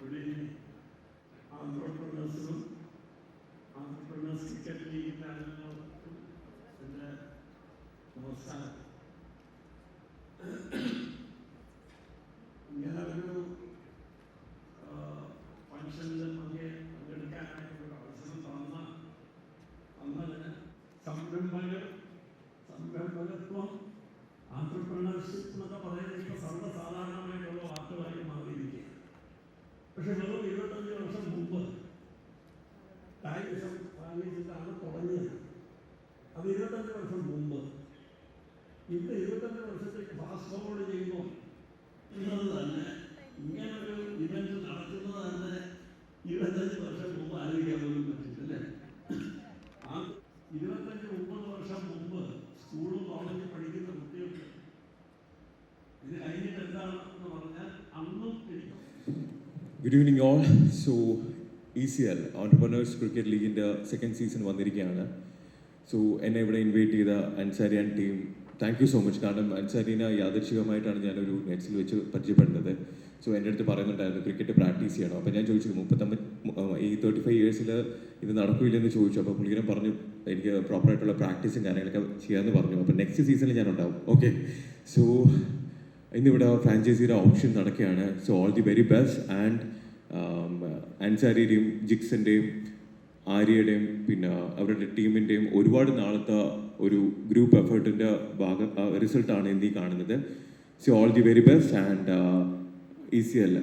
ഇവിടെ ആന്ത്രപ്രണേഴ്സിനും ആന്ത്രപ്രണേഴ്സ് ക്രിക്കറ്റ് ലീഗിൻ്റെ അംഗങ്ങൾക്കും എൻ്റെ നമസ്കാരം. ഇങ്ങനെ ഒരു ഫംഗ്ഷനിൽ പങ്കെടുക്കാനായിട്ടുള്ള അവസരം തന്നതിന് സംരംഭകത്വം ആന്ത്രപ്രണർഷിപ്പ് എന്നൊക്കെ പറയുന്നത് ഇപ്പോൾ സർവ്വസാധാരണമായിട്ടുള്ള വാക്കുകളായി മാറിയിരിക്കുക. പക്ഷെ വെറും 25 വർഷം മുമ്പ് ടൈമിസം വാങ്ങിച്ചിട്ടാണ് തുടങ്ങിയത്. അത് 25 വർഷം മുമ്പ്. ഇന്ന് 25 വർഷത്തേക്ക് ഫാസ്റ്റ് ഫോർവേഡ് ചെയ്യുമ്പോൾ ഇന്നത് തന്നെ ഇങ്ങനൊരു ഇവന്റ് നടക്കുന്നത് തന്നെ 25 വർഷം മുമ്പ് ആലോചിക്കാൻ പോലും പറ്റില്ല. ആ 25-30 വർഷം മുമ്പ് സ്കൂളും കോളേജിൽ പഠിക്കുന്ന കുട്ടികൾക്ക് ഇത് കഴിഞ്ഞിട്ട് എന്താണെന്ന് പറഞ്ഞാൽ അന്നും എനിക്ക്. Good evening all. So ECL Entrepreneurs Cricket League in the second season വന്നിരിക്കുകയാണ്. സോ എന്നെ ഇവിടെ ഇൻവൈറ്റ് ചെയ്ത Ansari and team, thank you so much. കാരണം അൻസാരിനെ യാദൃച്ഛികമായിട്ടാണ് ഞാനൊരു നെറ്റ്സിൽ വെച്ച് പരിചയപ്പെടുന്നത്. സോ എൻ്റെ അടുത്ത് പറയുന്നുണ്ടായിരുന്നു ക്രിക്കറ്റ് പ്രാക്ടീസ് ചെയ്യണം. അപ്പോൾ ഞാൻ ചോദിച്ചു 35 ഇയേഴ്സിൽ ഇത് നടക്കില്ലെന്ന് ചോദിച്ചു. അപ്പോൾ പുള്ളിനെ പറഞ്ഞു എനിക്ക് പ്രോപ്പറായിട്ടുള്ള പ്രാക്ടീസും കാര്യങ്ങളൊക്കെ ചെയ്യാമെന്ന് പറഞ്ഞു. അപ്പോൾ നെക്സ്റ്റ് സീസണിൽ ഞാൻ ഉണ്ടാവും. ഓക്കെ, സോ ഇന്നിവിടെ ഫ്രാഞ്ചൈസിയുടെ ഓപ്ഷൻ നടക്കുകയാണ്. So all the very best. And അൻസാരിയുടെയും ജിക്സിൻ്റെയും ആര്യയുടെയും പിന്നെ അവരുടെ ടീമിൻ്റെയും ഒരുപാട് നാളത്തെ ഒരു ഗ്രൂപ്പ് എഫേർട്ടിൻ്റെ റിസൾട്ടാണ് ഇന്നീ കാണുന്നത്. So all the very best. And ECL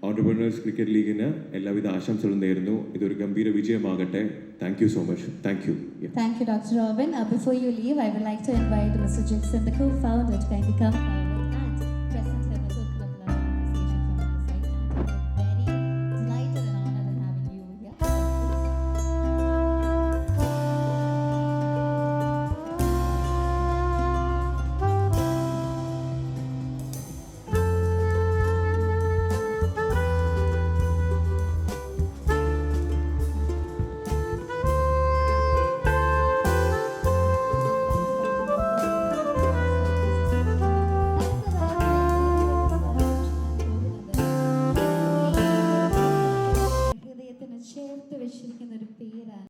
entrepreneurs cricket ലീഗിന് എല്ലാവിധ ആശംസകളും നേരുന്നു. ഇതൊരു ഗംഭീര വിജയമാകട്ടെ. Thank you so much. Thank you. Thank you, Dr. Robin. Before you leave, I would like to invite Mr. Jackson, the co-founder, to kindly come forward and present him a token of love and appreciation from our side. And we're very delighted and honored in having you here. ഹൃദയത്തിന് ചേർത്ത് വെച്ചിരിക്കുന്ന ഒരു പേരാണ്